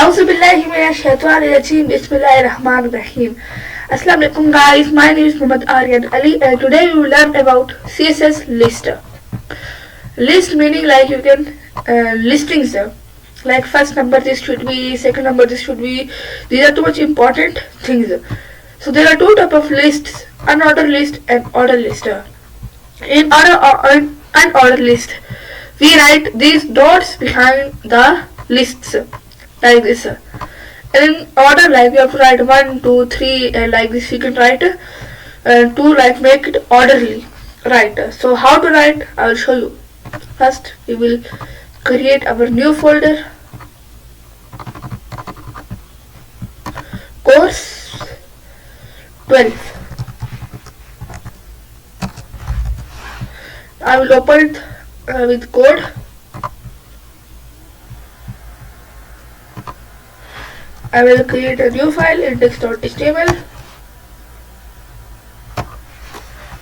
Auzubillahiminash-shaytanir-rajeem. Bismillahir-rahmanir-rahim. Assalamu alaikum guys, my name is Muhammad Aryan Ali and today we will learn about CSS list. List meaning like you can listings like first number this should be, second number this should be. These are too much important things. So there are two type of lists, unordered list and ordered list. In unordered list we write these dots behind the lists like this. And in order like you have to write 1, 2, 3 and like this you can write to like make it orderly. Right. So how to write I will show you. First we will create our new folder, course 12. I will open it with code. I will create a new file, index.html.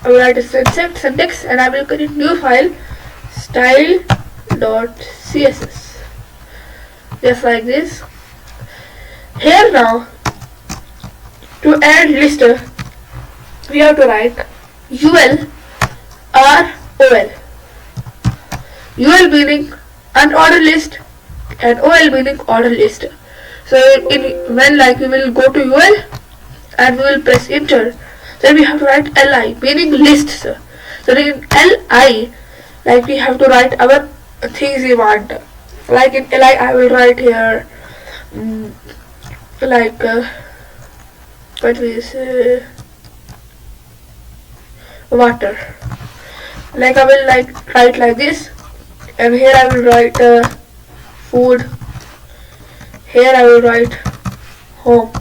I will write a syntax and I will create new file, style.css. Just like this. Here now, to add lister, we have to write ul or ol. ul meaning unordered list and ol meaning ordered list. So when like we will go to ul and we will press enter, then we have to write li meaning lists. So in li like we have to write our things we want. Like in li I will write here like what we say water. Like I will like write like this, and here I will write food. Here I will write home.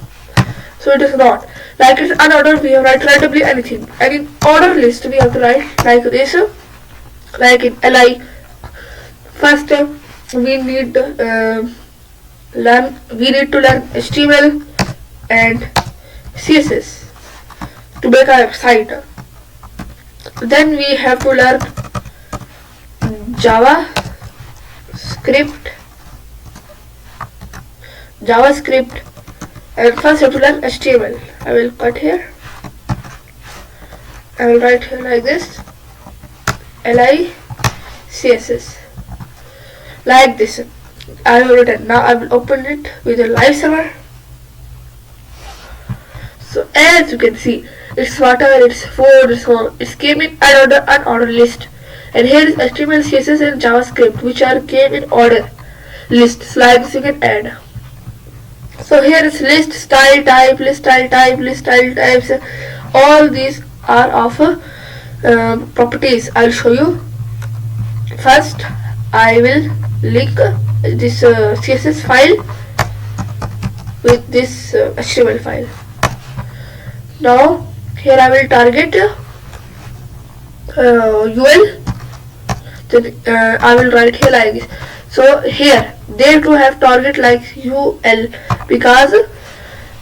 So it is not like it's unordered. We have to write randomly anything, and in order list we have to write like this. Like in li, first we need to learn HTML and CSS to make our website. Then we have to learn JavaScript, and first we have to learn HTML. I will cut here. I will write here like this, li CSS, like this. I have written. Now I will open it with a live server. So as you can see, it's water, it's food, so it came in unordered list. And here is HTML, CSS and JavaScript which came in order lists. Like this you can add. So here is list style type, list style type, list style types. All these are of properties. I will show you. First I will link this CSS file with this HTML file. Now here I will target ul. Then I will write here like this. So here they too have target like ul because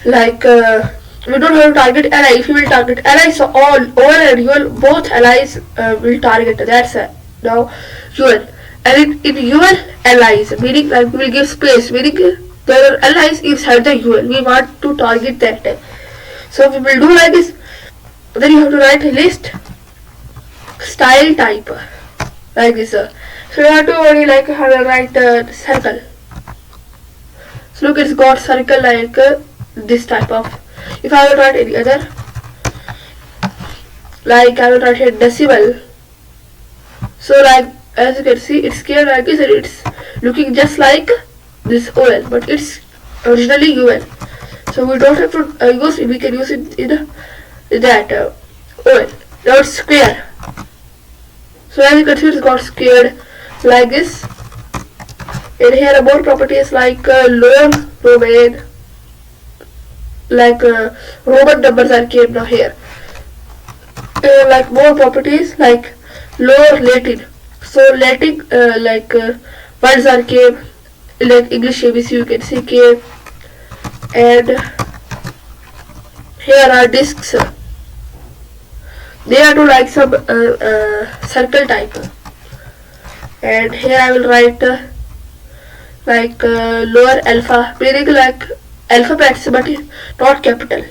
like we don't have to target li. If you will target li, so all and ul both li's will target. That's now ul. And in ul li's meaning like we will give space, meaning there are li's inside the ul. We want to target that. So we will do like this. Then you have to write a list style type like this. So you have to only like write circle. So look, it's got circle like this type of. If I will write any other, like I will write here decimal. So like as you can see, it's clear like this and it's looking just like this ol, but it's originally ul. So we don't have to use it. We can use it in that ol. Now it's square. So as you can see, it's got squared like this. And here are more properties like lower Roman, like Roman numbers are came now here. Like more properties like lower Latin. So Latin like words are came like English ABC you can see came. And here are discs. They are to like some circle type. And here I will write like lower alpha, meaning like alphabets but not capital.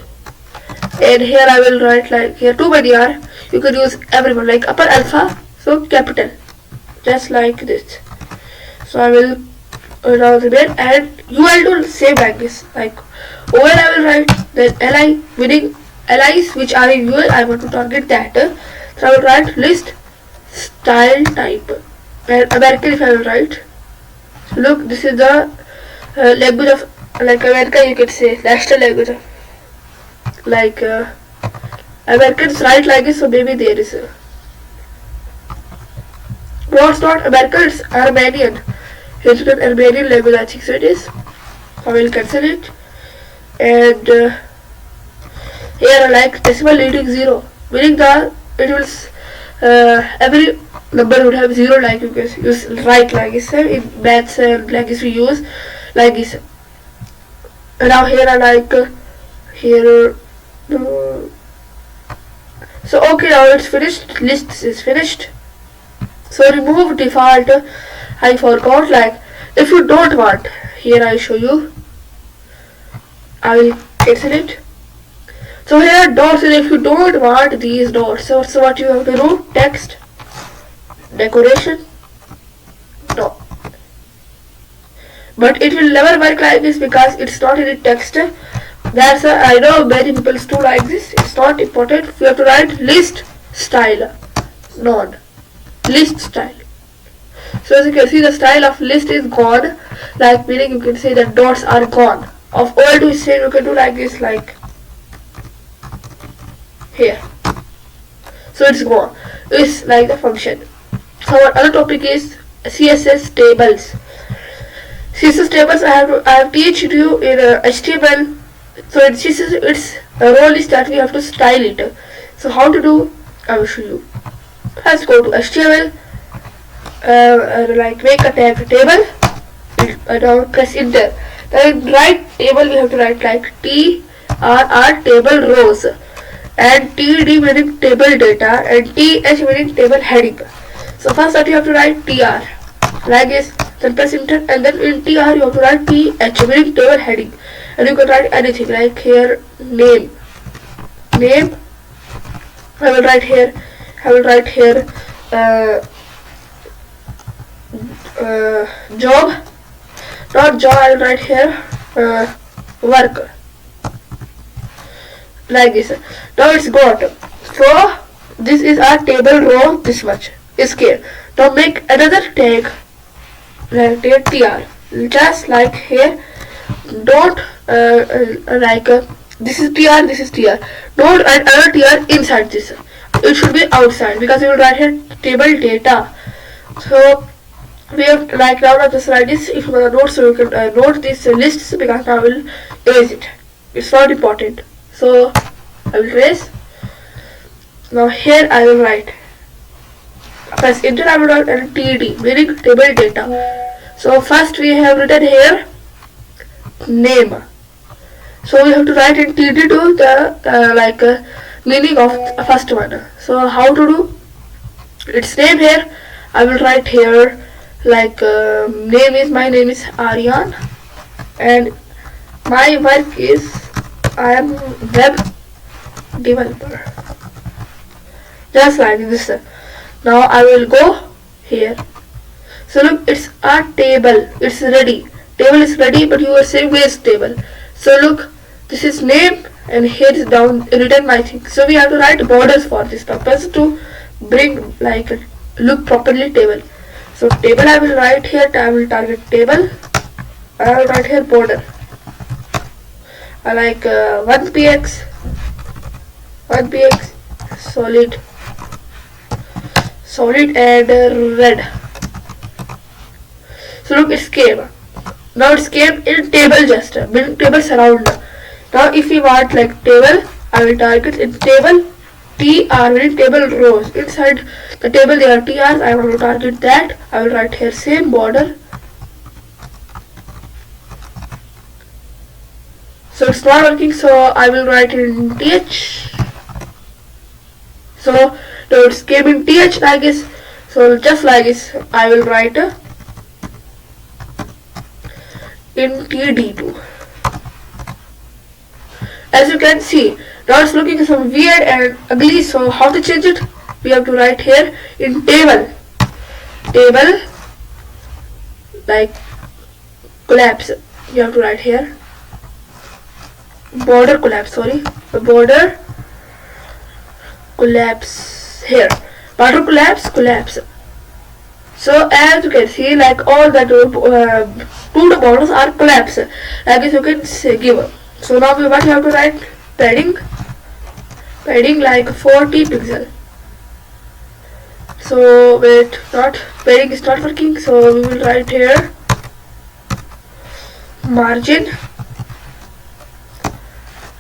And here I will write like here too many are. You can use everyone like upper alpha, so capital, just like this. So I will now remain, and you will do same like this. Like over I will write then li, meaning li's which are in UL. I want to target that. So I will write list style type, and American if I will write. So look, this is the language of like America. You can say national language of like Americans write like this, so maybe there is a no, it's not American, it's Armenian. It's an Armenian language, I think so it is. I will cancel it. And here like decimal leading 0, meaning that it will every number would have 0, like you can use right like this. In maths and like this we use like this. And now here I like here. So okay, now it's finished. List is finished. So remove default. I forgot, like if you don't want, here I show you. I will cancel it. So here are dots, and if you don't want these dots, so what you have to do? Text decoration. No. But it will never work like this because it's not in text. That's I know many people do like this. It's not important. You have to write list style. None. List style. So as you can see, the style of list is gone. Like meaning you can say that dots are gone. Of all to say you can do like this, like here. So it's gone. It's like the function. So our other topic is CSS tables. CSS tables I have teach you in HTML. So in CSS its role is that we have to style it. So how to do? I will show you. First go to HTML. Like make a table. Now press enter. Then write table. We have to write like TRR table rows, and TD meaning table data, and TH meaning table heading. So first that you have to write TR like this. Then press enter, and then in TR you have to write TH meaning table heading, and you can write anything like here name. I will write here. Job. Not job. I will write here work. Like this. Now it's got. So this is our table row. This much is here. Now make another tag. Like TR. Just like here. Don't this is TR. This is TR. Don't add another TR inside this. It should be outside because we will write here table data. So we have like now just write this. If you want to note, so you can note these lists because now I will erase it. It's not important. So I will erase. Now here I will write. Press enter. I will write TD meaning table data. So first we have written here name. So we have to write in TD to the meaning of the first one. So how to do? Its name here. I will write here like my name is Aryan, and my work is I am web developer. Just like this. Now I will go here. So look, it's a table. It's ready. Table is ready, but you are saying where's table? So look, this is name, and here is down written my thing. So we have to write borders for this purpose to bring like look properly table. So table I will write here. I will target table. I will write here border. I like 1px solid and red. So look, it's came. Now it's came in table just building table surround. Now if we want like table, I will target in table TR meaning table rows. Inside the table there are TRs. I want to target that. I will write here same border. So it's not working, so I will write in TH. So now it's came in TH like this. So just like this I will write in TD2. As you can see, now it's looking some weird and ugly, so how to change it? We have to write here in table like collapse. You have to write here border collapse, border collapse here, border collapse. So as you can see, like all the two borders are collapsed, like as you can see, give. So now we have to write padding like 40 pixel. So wait, padding is not working, so we will write here margin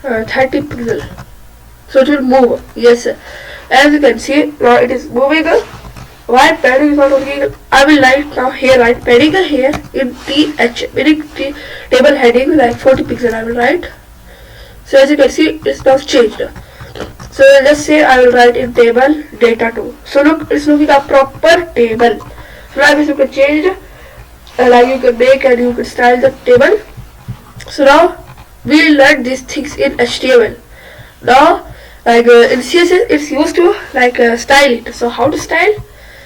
30 pixel. So it will move. Yes, as you can see, now it is moving. Why padding is not working? I will write now here, write padding here in TH, meaning table heading like 40 pixel. I will write. So as you can see, it's now changed. So let's say I will write in table data 2. So look, it's looking a proper table. So now you can change, like you can make and you can style the table. So now we will learn these things in HTML. Now, like in CSS, it's used to like style it. So how to style?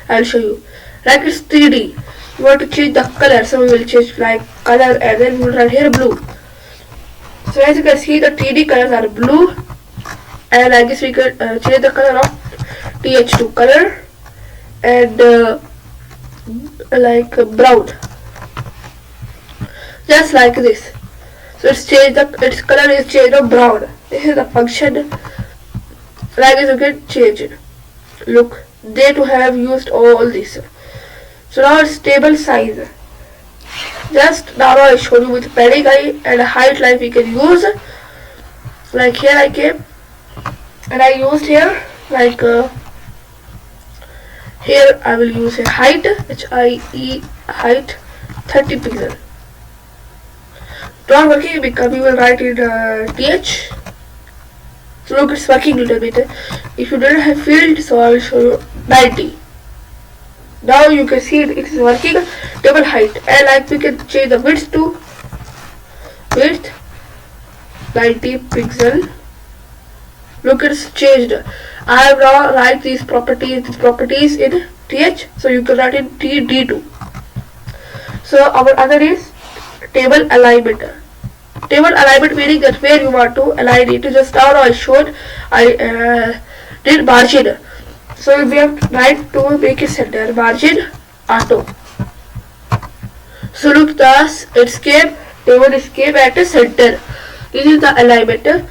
I will show you. Like it's 3D. You want to change the color, so we will change like color, and then we will write here blue. So as you can see, the 3D colors are blue, and I guess we could change the color of TH2 color and like brown, just like this. So it's changed, its color is changed to brown. This is the function. Like this you can change it. Look, they to have used all this. So now it's table size. Just now I showed you with padding and height, like we can use. Like here I came and I used here like here I will use a height, HIE height 30 pixel. Not working because we will write in TH. So look, it's working a little bit. If you don't have field, so I will show you 90. Now you can see it is working. Table height, and like we can change the width to width 90 pixel. Look, it's changed. I have now write these properties in TH, so you can write in TD2. So our other is table alignment. Table alignment meaning that where you want to align it. Just now I showed I did margin. So we have to write to make it center, margin auto. So look, thus it's came, table is came at the center. This is the alignment,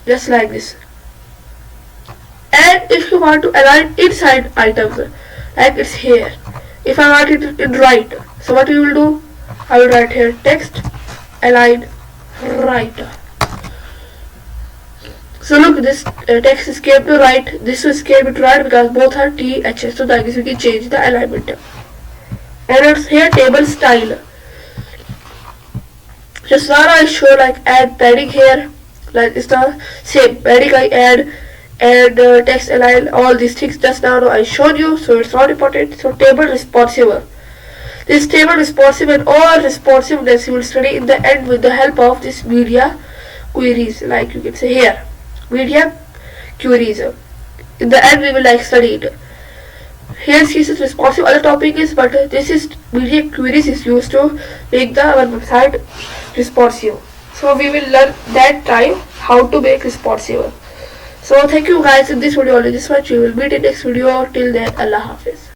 just like this. And if you want to align inside items, like it's here. If I want it in right, so what we will do? I will write here text align right. So look, this text is came to right, this is came to right because both are TH. So that is we can change the alignment. And it's here table style. Just now I show like add padding here, like it's the same padding I add and text align, all these things just now I showed you, so it's not important. So table responsive. This table responsive and all responsiveness you will study in the end with the help of this media queries, like you can say here media queries. In the end we will like study it. Here CSS responsive other topic is, but this is media queries is used to make our website responsive. So we will learn that time how to make responsive. So thank you guys in this video only this much. We will meet in next video. Till then, Allah Hafiz.